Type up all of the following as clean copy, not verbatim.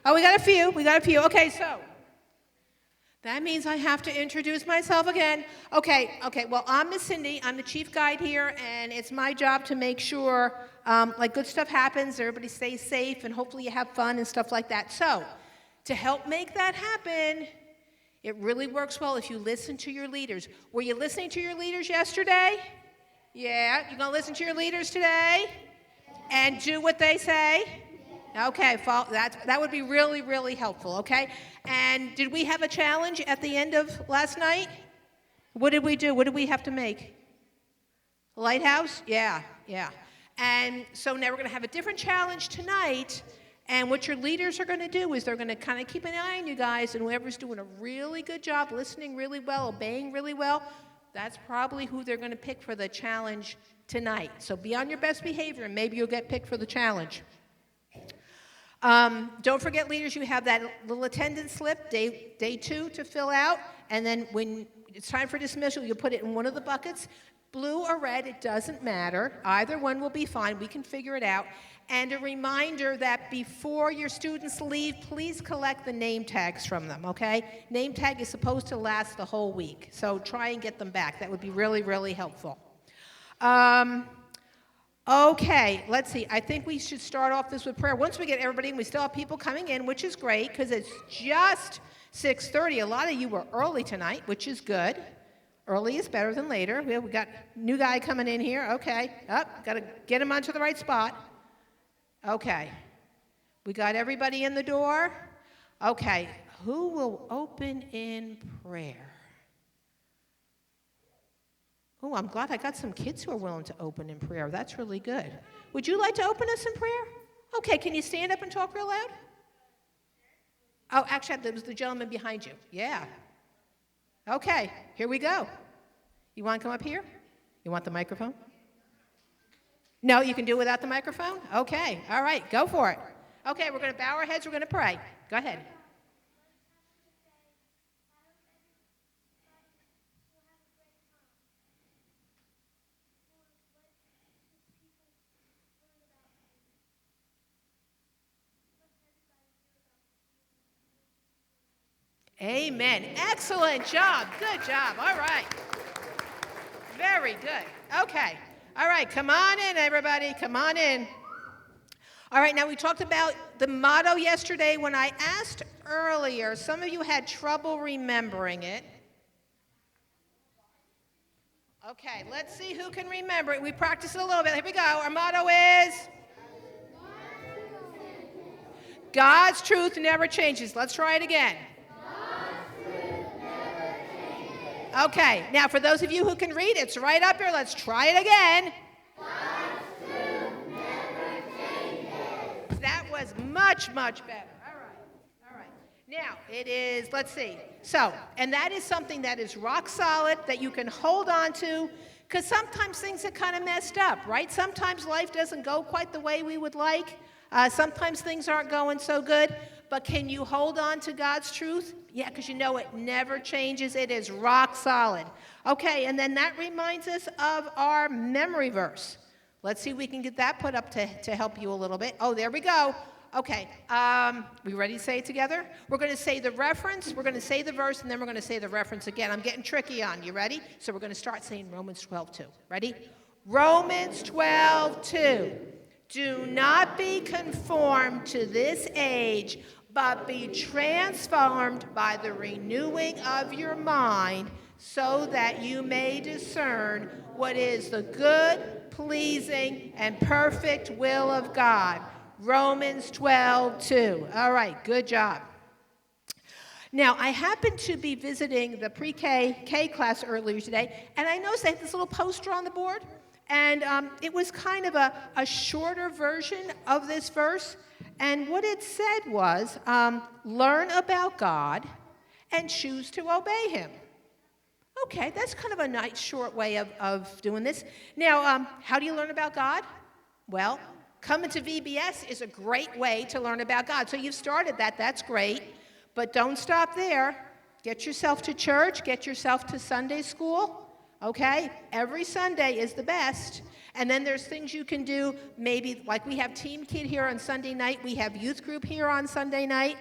Oh, we got a few. Okay, so that means I have to introduce myself again. Okay, well, I'm Miss Cindy. I'm the chief guide here, and it's my job to make sure, good stuff happens, everybody stays safe, and hopefully you have fun and stuff like that. So, to help make that happen, it really works well if you listen to your leaders. Were you listening to your leaders yesterday? Yeah, you gonna listen to your leaders today? And do what they say? Okay, that would be really, really helpful, okay? And did we have a challenge at the end of last night? What did we do? What did we have to make? A lighthouse? Yeah. And so now we're going to have a different challenge tonight, and what your leaders are going to do is they're going to kind of keep an eye on you guys, and whoever's doing a really good job, listening really well, obeying really well, that's probably who they're going to pick for the challenge tonight. So be on your best behavior, and maybe you'll get picked for the challenge. Don't forget, leaders, you have that little attendance slip, day 2, to fill out. And then when it's time for dismissal, you put it in one of the buckets. Blue or red, it doesn't matter. Either one will be fine. We can figure it out. And a reminder that before your students leave, please collect the name tags from them, okay? Name tag is supposed to last the whole week. So try and get them back. That would be really, really helpful. Okay, let's see. I think we should start off this with prayer. Once we get everybody in, we still have people coming in, which is great because it's just 6:30. A lot of you were early tonight, which is good. Early is better than later. We got a new guy coming in here. Okay. Got to get him onto the right spot. Okay. We got everybody in the door. Okay. Who will open in prayer? Oh, I'm glad I got some kids who are willing to open in prayer. That's really good. Would you like to open us in prayer? Okay, can you stand up and talk real loud? Oh, actually, that was the gentleman behind you. Yeah. Okay, here we go. You want to come up here? You want the microphone? No, you can do it without the microphone? Okay, all right, go for it. Okay, we're going to bow our heads, we're going to pray. Go ahead. Amen. Excellent job. Good job. All right. Very good. Okay. All right. Come on in, everybody. Come on in. All right. Now, we talked about the motto yesterday. When I asked earlier, some of you had trouble remembering it. Okay. Let's see who can remember it. We practiced it a little bit. Here we go. Our motto is God's truth never changes. Let's try it again. Okay, now for those of you who can read, it's right up here. Let's try it again. God's truth never changes. That was much, much better. All right. Now, it is, let's see. So, and that is something that is rock solid, that you can hold on to, because sometimes things are kind of messed up, right? Sometimes life doesn't go quite the way we would like. Sometimes things aren't going so good. But can you hold on to God's truth? Yeah, because you know it never changes. It is rock solid. Okay, and then that reminds us of our memory verse. Let's see if we can get that put up to help you a little bit. Oh, there we go. Okay, we ready to say it together? We're going to say the reference, we're going to say the verse, and then we're going to say the reference again. I'm getting tricky on you. Ready? So we're going to start saying Romans 12:2. Ready? Romans 12:2. Do not be conformed to this age, but be transformed by the renewing of your mind, so that you may discern what is the good, pleasing, and perfect will of God. Romans 12:2. All right, good job. Now, I happened to be visiting the pre-K class earlier today, and I noticed they had this little poster on the board, and it was kind of a shorter version of this verse. And what it said was, learn about God and choose to obey him. Okay, that's kind of a nice short way of doing this. Now, how do you learn about God? Well, coming to VBS is a great way to learn about God. So you've started that, that's great. But don't stop there. Get yourself to church, get yourself to Sunday school. okay? Every Sunday is the best. And then there's things you can do, maybe like we have Team Kid here on Sunday night. We have youth group here on Sunday night.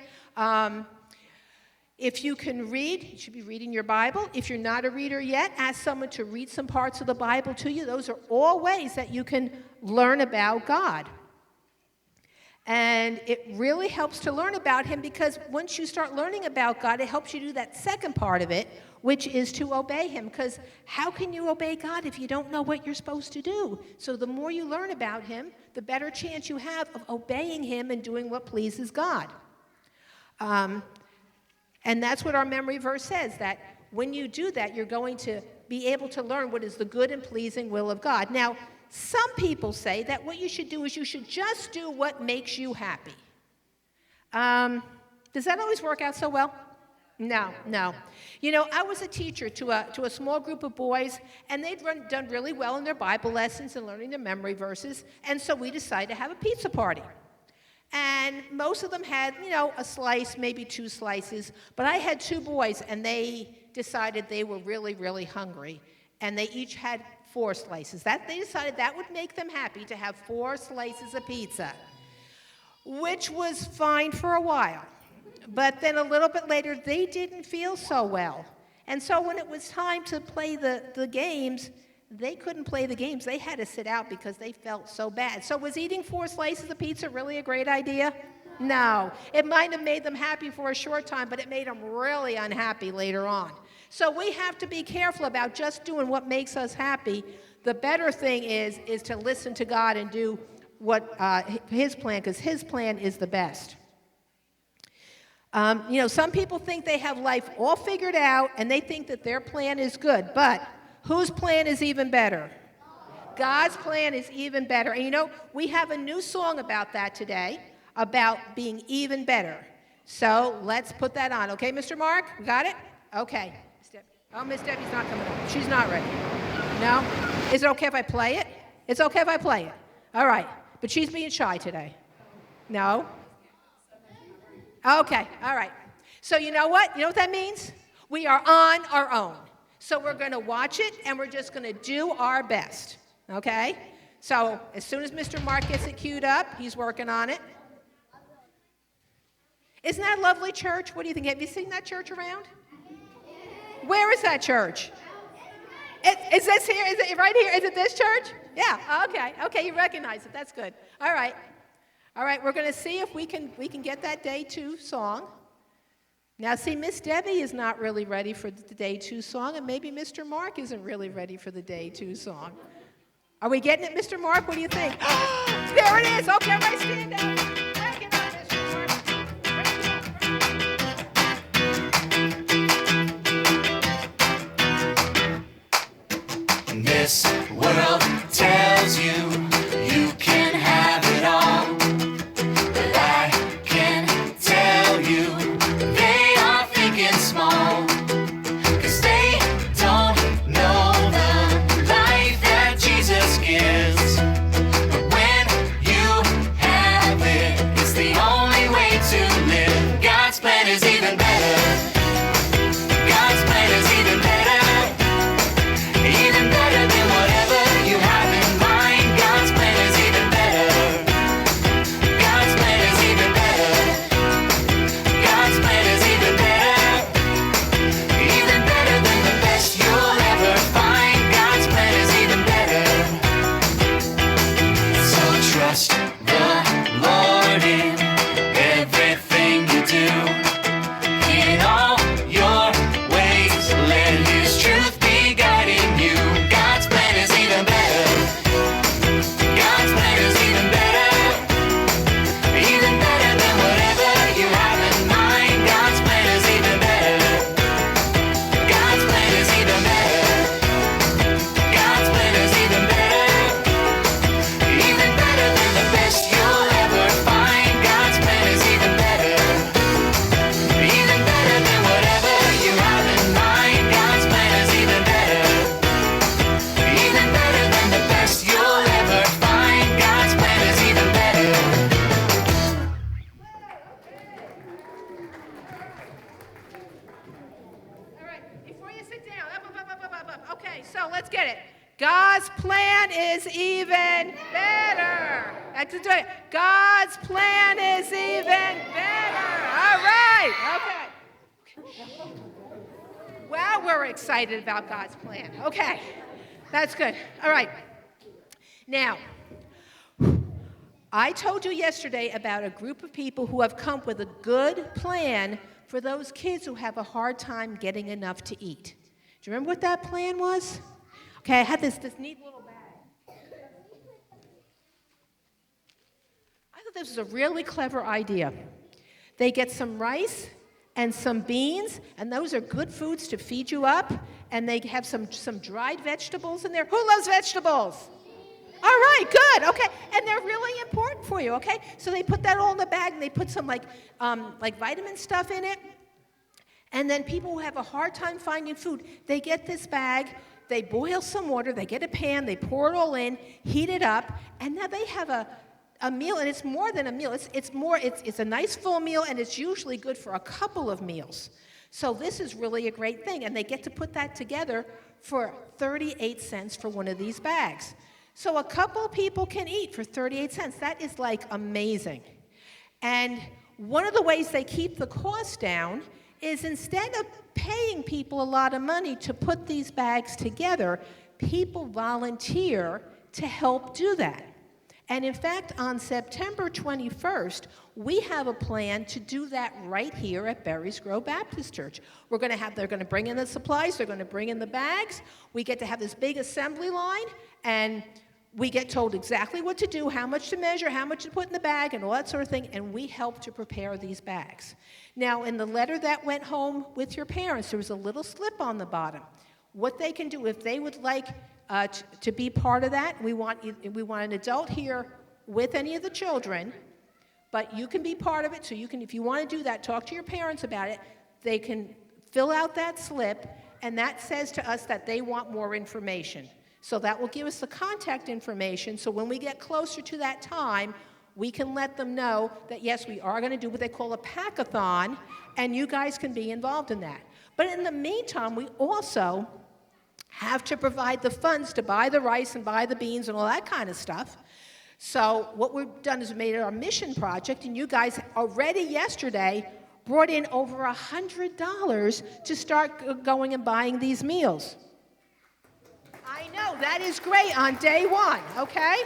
If you can read, you should be reading your Bible. If you're not a reader yet, ask someone to read some parts of the Bible to you. Those are all ways that you can learn about God. And it really helps to learn about him, because once you start learning about God, it helps you do that second part of it, which is to obey him. Because how can you obey God if you don't know what you're supposed to do? So the more you learn about him, the better chance you have of obeying him and doing what pleases God. And that's what our memory verse says, that when you do that, you're going to be able to learn what is the good and pleasing will of God. Now, some people say that what you should do is you should just do what makes you happy. Does that always work out so well? No. You know, I was a teacher to a small group of boys, and they'd done really well in their Bible lessons and learning their memory verses, and so we decided to have a pizza party. And most of them had, you know, a slice, maybe 2 slices, but I had 2 boys, and they decided they were really, really hungry, and they each had 4 slices. They decided that would make them happy to have 4 slices of pizza, which was fine for a while. But then a little bit later, they didn't feel so well. And so when it was time to play the games, they couldn't play the games. They had to sit out because they felt so bad. So was eating 4 slices of pizza really a great idea? No. It might have made them happy for a short time, but it made them really unhappy later on. So we have to be careful about just doing what makes us happy. The better thing is to listen to God and do what his plan, because his plan is the best. You know, some people think they have life all figured out, and they think that their plan is good, but whose plan is even better? God's plan is even better. And you know, we have a new song about that today, about being even better. So let's put that on. Okay, Mr. Mark? Got it? Okay. Oh, Miss Debbie's not coming up. She's not ready. No? Is it okay if I play it? It's okay if I play it. All right. But she's being shy today. No? Okay. All right. So you know what? You know what that means? We are on our own. So we're going to watch it, and we're just going to do our best. Okay? So as soon as Mr. Mark gets it queued up, he's working on it. Isn't that a lovely church? What do you think? Have you seen that church around? Where is that church? Is this here? Is it right here? Is it this church? Yeah. Okay. Okay. You recognize it. That's good. All right. All right. We're going to see if we can get that day 2 song. Now, see, Miss Debbie is not really ready for the day 2 song, and maybe Mr. Mark isn't really ready for the day 2 song. Are we getting it, Mr. Mark? What do you think? There it is. Okay, everybody stand up. Bring it on, Mr. Mark. This world tells you you can have it all, but I can tell you they are thinking small, 'cause they don't know the life that Jesus gives. But when you have it, So let's get it. God's plan is even better. That's it. God's plan is even better. All right. Okay. Well, we're excited about God's plan. Okay. That's good. All right. Now, I told you yesterday about a group of people who have come up with a good plan for those kids who have a hard time getting enough to eat. Do you remember what that plan was? Okay, I had this neat little bag. I thought this was a really clever idea. They get some rice and some beans, and those are good foods to feed you up, and they have some dried vegetables in there. Who loves vegetables? All right, good, okay, and they're really important for you, okay? So they put that all in the bag, and they put some like vitamin stuff in it, and then people who have a hard time finding food, they get this bag, they boil some water, they get a pan, they pour it all in, heat it up, and now they have a meal, and it's more than a meal. It's a nice full meal, and it's usually good for a couple of meals. So this is really a great thing, and they get to put that together for 38 cents for one of these bags. So a couple people can eat for 38 cents. That is like amazing. And one of the ways they keep the cost down is instead of paying people a lot of money to put these bags together, people volunteer to help do that. And in fact, on September 21st, we have a plan to do that right here at Berries Grove Baptist Church. They're going to bring in the supplies, they're going to bring in the bags. We get to have this big assembly line, and we get told exactly what to do, how much to measure, how much to put in the bag, and all that sort of thing, and we help to prepare these bags. Now, in the letter that went home with your parents, there was a little slip on the bottom. What they can do, if they would like to be part of that, we want an adult here with any of the children, but you can be part of it, so you can, if you want to do that, talk to your parents about it. They can fill out that slip, and that says to us that they want more information. So that will give us the contact information, so when we get closer to that time, we can let them know that, yes, we are going to do what they call a pack-a-thon, and you guys can be involved in that. But in the meantime, we also have to provide the funds to buy the rice and buy the beans and all that kind of stuff. So what we've done is we made it our mission project, and you guys already yesterday brought in over $100 to start going and buying these meals. I know, that is great on day one, okay?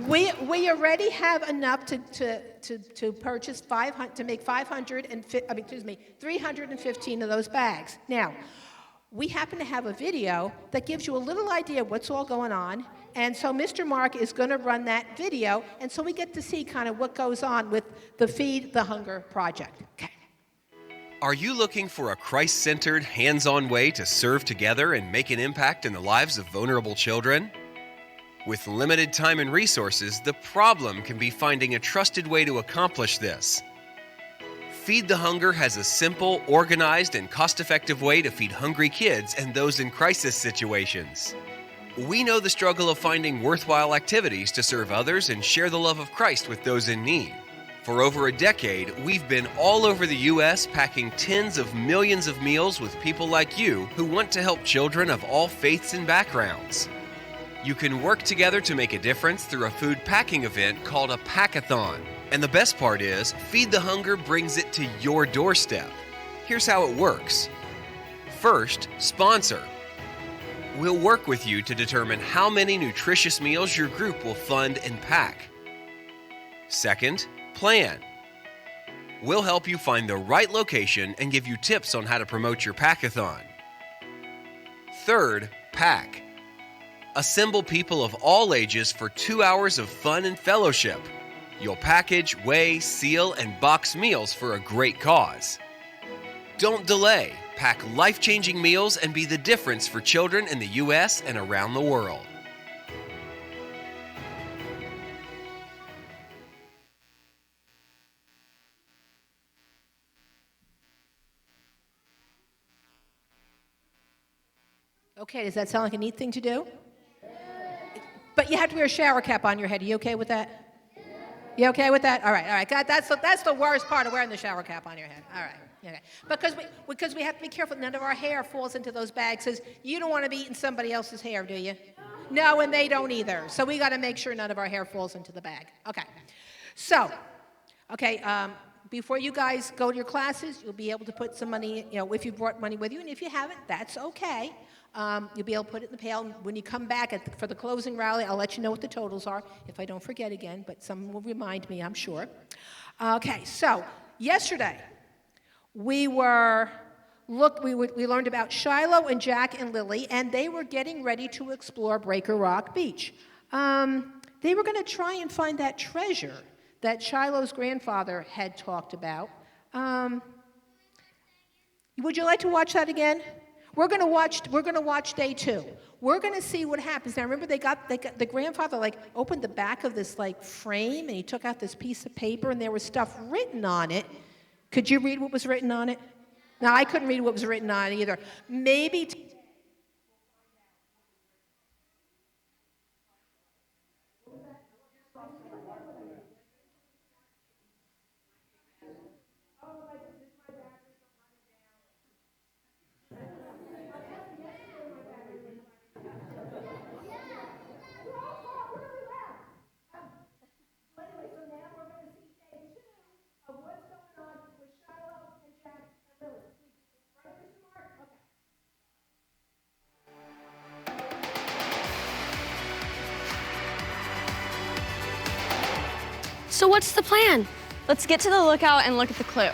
We already have enough to purchase 315 of those bags. Now, we happen to have a video that gives you a little idea of what's all going on, and so Mr. Mark is going to run that video, and so we get to see kind of what goes on with the Feed the Hunger project. Okay. Are you looking for a Christ-centered, hands-on way to serve together and make an impact in the lives of vulnerable children? With limited time and resources, the problem can be finding a trusted way to accomplish this. Feed the Hunger has a simple, organized, and cost-effective way to feed hungry kids and those in crisis situations. We know the struggle of finding worthwhile activities to serve others and share the love of Christ with those in need. For over a decade, we've been all over the U.S. packing tens of millions of meals with people like you who want to help children of all faiths and backgrounds. You can work together to make a difference through a food packing event called a pack-a-thon. And the best part is, Feed the Hunger brings it to your doorstep. Here's how it works. First, sponsor. We'll work with you to determine how many nutritious meals your group will fund and pack. Second, plan. We'll help you find the right location and give you tips on how to promote your pack-a-thon. Third, pack. Assemble people of all ages for 2 hours of fun and fellowship. You'll package, weigh, seal, and box meals for a great cause. Don't delay. Pack life-changing meals and be the difference for children in the U.S. and around the world. Okay, does that sound like a neat thing to do? But you have to wear a shower cap on your head. Are you okay with that? You okay with that? All right. God, that's the worst part of wearing the shower cap on your head. All right. Okay. Because we have to be careful. None of our hair falls into those bags. Because you don't want to be eating somebody else's hair, do you? No, and they don't either. So we got to make sure none of our hair falls into the bag. Okay. So, okay, before you guys go to your classes, you'll be able to put some money, if you brought money with you, and if you haven't, that's okay. You'll be able to put it in the pail. When you come back for the closing rally, I'll let you know what the totals are, if I don't forget again, but someone will remind me, I'm sure. Okay, so yesterday, we learned about Shiloh and Jack and Lily, and they were getting ready to explore Breaker Rock Beach. They were going to try and find that treasure that Shiloh's grandfather had talked about. Would you like to watch that again? We're going to watch day 2. We're going to see what happens. Now remember, they got the grandfather opened the back of this frame, and he took out this piece of paper, and there was stuff written on it. Could you read what was written on it? No, I couldn't read what was written on it either. Maybe. So what's the plan? Let's get to the lookout and look at the clue.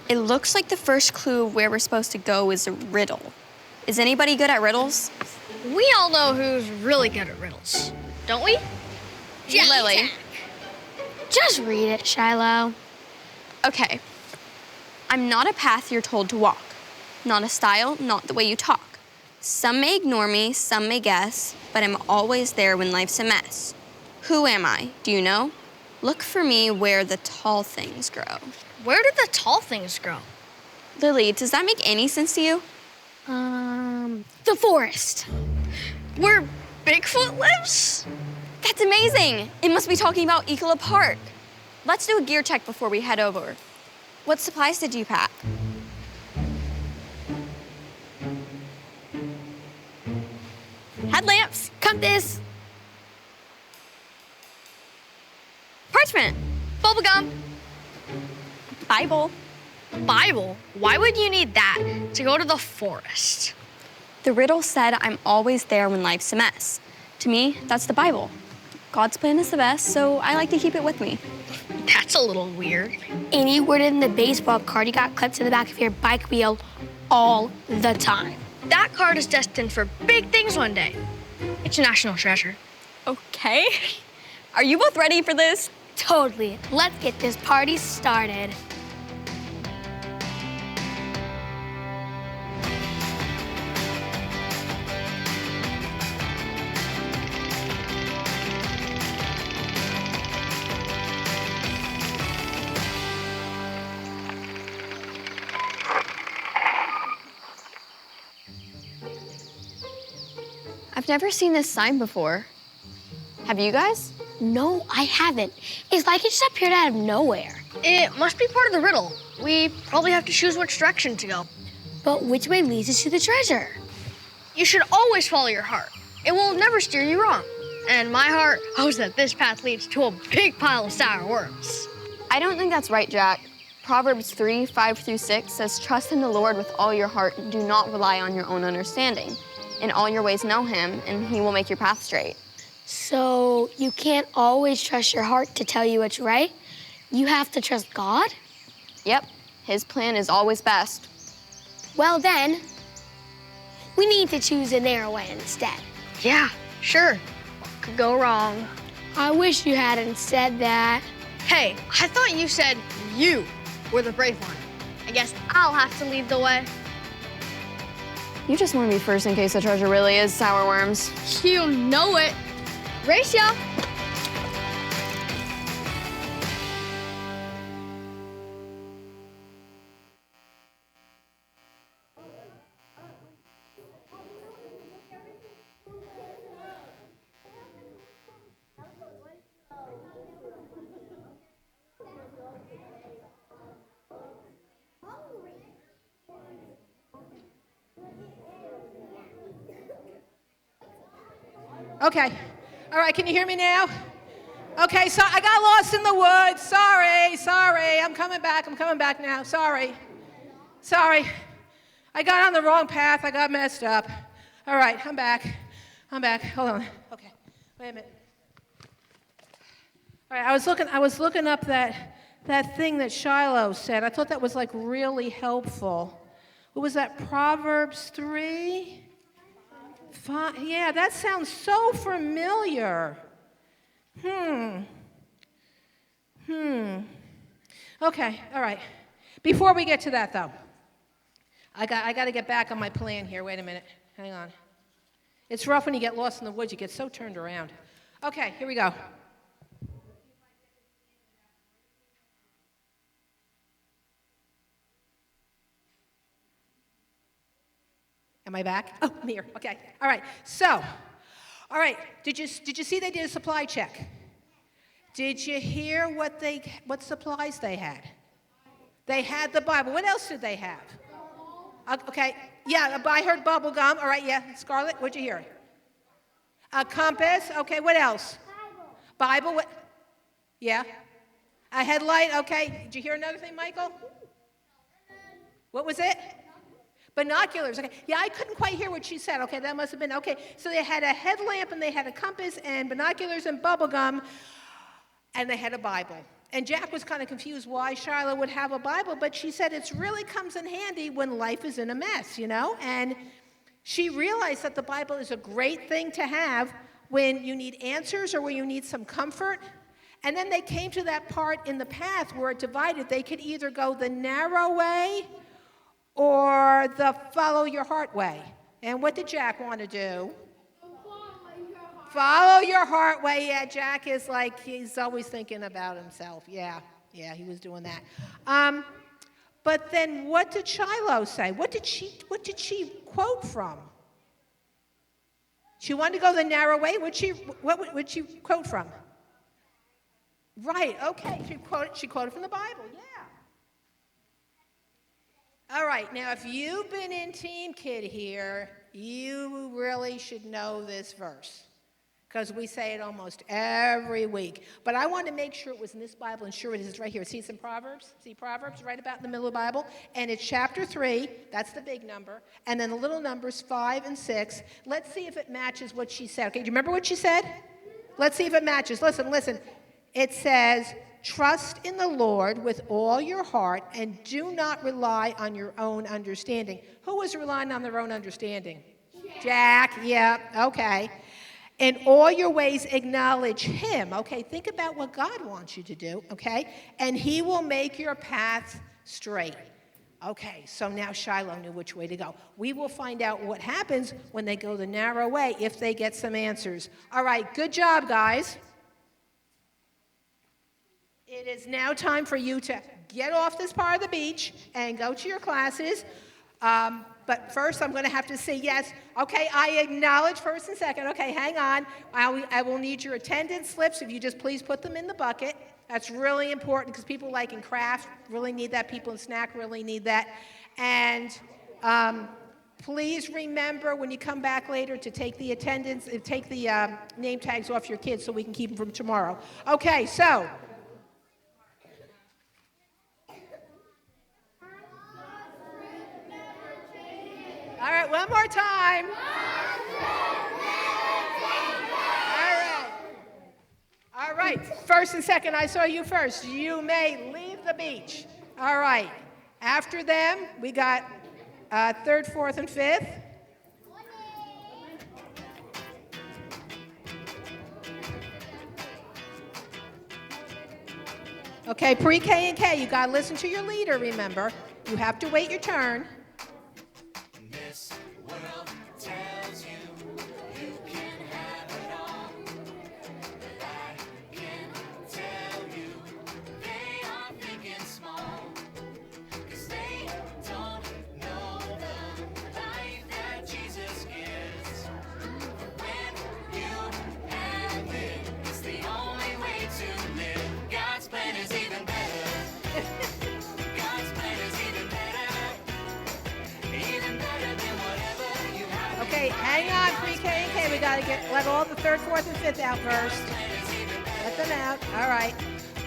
It looks like the first clue where we're supposed to go is a riddle. Is anybody good at riddles? We all know who's really good at riddles, don't we? Lily. Just read it, Shiloh. Okay. I'm not a path you're told to walk. Not a style, not the way you talk. Some may ignore me, some may guess, but I'm always there when life's a mess. Who am I? Do you know? Look for me where the tall things grow. Where did the tall things grow? Lily, does that make any sense to you? The forest. Where Bigfoot lives? That's amazing! It must be talking about Ecola Park. Let's do a gear check before we head over. What supplies did you pack? Headlamps, compass, parchment, bubblegum, Bible. Bible? Why would you need that to go to the forest? The riddle said I'm always there when life's a mess. To me, that's the Bible. God's plan is the best, so I like to keep it with me. That's a little weird. Any word in the baseball card you got clipped to the back of your bike wheel all the time. That card is destined for big things one day. It's a national treasure. Okay. Are you both ready for this? Totally. Let's get this party started. I've never seen this sign before. Have you guys? No, I haven't. It's like it just appeared out of nowhere. It must be part of the riddle. We probably have to choose which direction to go. But which way leads us to the treasure? You should always follow your heart. It will never steer you wrong. And my heart knows that this path leads to a big pile of sour worms. I don't think that's right, Jack. Proverbs 3:5-6 says, trust in the Lord with all your heart and do not rely on your own understanding. In all your ways know him, and he will make your path straight. So you can't always trust your heart to tell you what's right? You have to trust God? Yep, his plan is always best. Well then, we need to choose a narrow way instead. Yeah, sure. What could go wrong? I wish you hadn't said that. Hey, I thought you said you were the brave one. I guess I'll have to lead the way. You just want to be first in case the treasure really is sour worms. You know it. Race ya! Okay. All right, can you hear me now? Okay, so I got lost in the woods. Sorry. I'm coming back now. Sorry. I got on the wrong path. I got messed up. All right, I'm back. Hold on. Okay, wait a minute. All right, I was looking up that thing that Shiloh said. I thought that was like really helpful. What was that, Proverbs 3? Yeah, that sounds so familiar. Okay, all right. Before we get to that, though, I got to get back on my plan here. Wait a minute. Hang on. It's rough when you get lost in the woods. You get so turned around. Okay, here we go. Am I back? Oh, I'm here. Okay. All right. So, all right. Did you see they did a supply check? Did you hear what supplies they had? They had the Bible. What else did they have? Okay. Yeah, I heard bubble gum. All right. Yeah. Scarlett, what'd you hear? A compass. Okay. What else? Bible. What? Yeah. A headlight. Okay. Did you hear another thing, Michael? What was it? Binoculars. Okay. Yeah, I couldn't quite hear what she said. Okay, that must have been, okay. So they had a headlamp and they had a compass and binoculars and bubble gum and they had a Bible. And Jack was kind of confused why Shiloh would have a Bible, but she said it really comes in handy when life is in a mess, you know? And she realized that the Bible is a great thing to have when you need answers or when you need some comfort. And then they came to that part in the path where it divided. They could either go the narrow way or the follow your heart way. And what did Jack want to do? Follow your heart way. Yeah, Jack is like, he's always thinking about himself. Yeah, he was doing that. But then what did Shiloh say? What did she quote from? She wanted to go the narrow way. What would she quote from? Right, okay. She quoted from the Bible, yeah. All right, now if you've been in Team Kid here, you really should know this verse because we say it almost every week. But I wanted to make sure it was in this Bible, and sure it is right here. See some Proverbs? See Proverbs right about in the middle of the Bible? And it's chapter 3, that's the big number, and then the little numbers 5 and 6. Let's see if it matches what she said. Okay, do you remember what she said? Let's see if it matches. Listen. It says, trust in the Lord with all your heart and do not rely on your own understanding. Who was relying on their own understanding? Jack, yeah, okay. In all your ways acknowledge him. Okay, think about what God wants you to do, okay? And he will make your path straight. Okay, so now Shiloh knew which way to go. We will find out what happens when they go the narrow way if they get some answers. All right, good job, guys. It is now time for you to get off this part of the beach and go to your classes. But first, I'm going to have to say yes. Okay, I acknowledge first and second. Okay, hang on. I will need your attendance slips. If you just please put them in the bucket. That's really important because people like in craft really need that. People in snack really need that. And please remember when you come back later to take the attendance, take the name tags off your kids so we can keep them from tomorrow. Okay, so. All right, one more time. All right. First and second, I saw you first. You may leave the beach. All right. After them, we got third, fourth, and fifth. Okay, pre-K and K, you got to listen to your leader, remember. You have to wait your turn. This world Okay, hang on, pre-K and K. We gotta let all the 3rd, 4th, and 5th out first. Let them out. All right.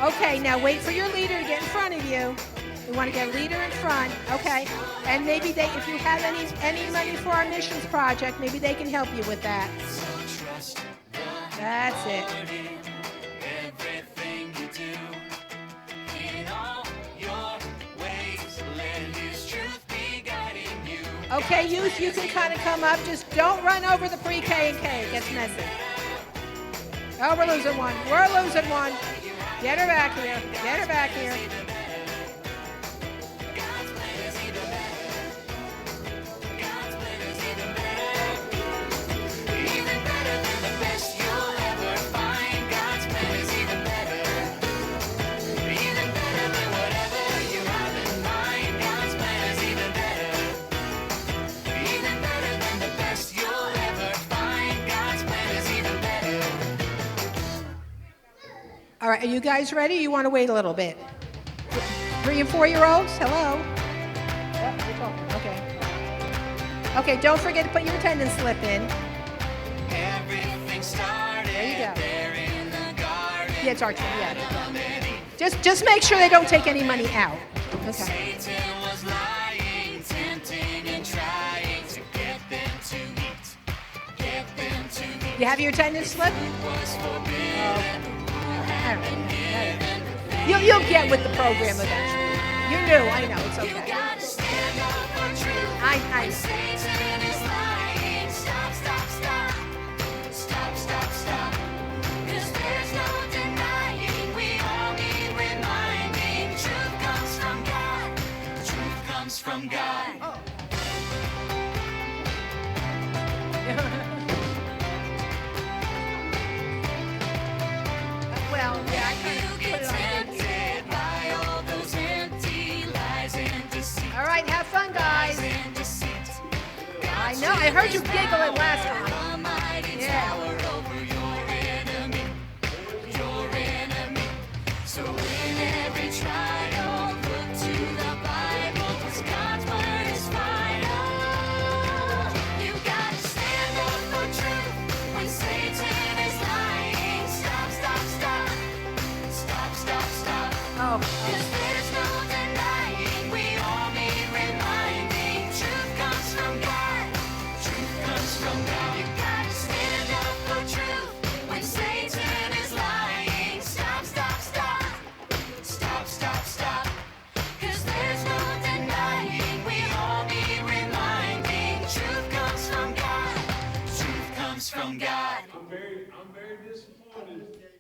Okay, now wait for your leader to get in front of you. We want to get a leader in front. Okay. And maybe if you have any money for our missions project, maybe they can help you with that. That's it. Everything you do, in all your ways, let His truth be guiding you. Okay, youth, you can kind of come up. Just don't run over the pre-K and K. It gets messy. Oh, we're losing one. We're losing one. Get her back here. Get her back here. Even better than the best you'll ever find. God's plan is even better. Even better than whatever you have in mind. God's plan is even better. Even better than the best you'll ever find. God's plan is even better. All right, are you guys ready? You want to wait a little bit? 3 and 4-year-olds, hello. Yep, you're talking. Okay. Okay, don't forget to put your attendance slip in. Everything started There you go. there in the garden. Yeah, it's our turn. Yeah. Just make sure they don't take any money out. Okay. Satan was lying, tempting and trying to get them to eat. Get them to eat. You have your attendance slip? Was forbidden. All right. You'll get with the program eventually. You're new, I know, it's okay. Gotta stand up for truth. I Satan is lying. Stop, stop, stop. Stop, stop, stop. 'Cause there's no denying. We all need reminding. Truth comes from God. Truth comes from God. Well, yeah, I kind of You put get it on. tempted by all those empty lies and deceit. All right, have fun, guys. And deceit. I know, I heard you giggling last time. A mighty Yeah. tower over your enemy. Your enemy. So in every trial, look to the Bible, 'cause God's word is final. You gotta stand up for truth when Satan is lying. Stop, stop, stop. Stop, stop, stop. Oh, 'Cause there's no denying, we all need reminding. Truth comes from God. Truth comes from God. You gotta stand up for truth when Satan is lying. Stop, stop, stop. Stop, stop, stop. 'Cause there's no denying, we all need reminding. Truth comes from God. Truth comes from God. I'm very disappointed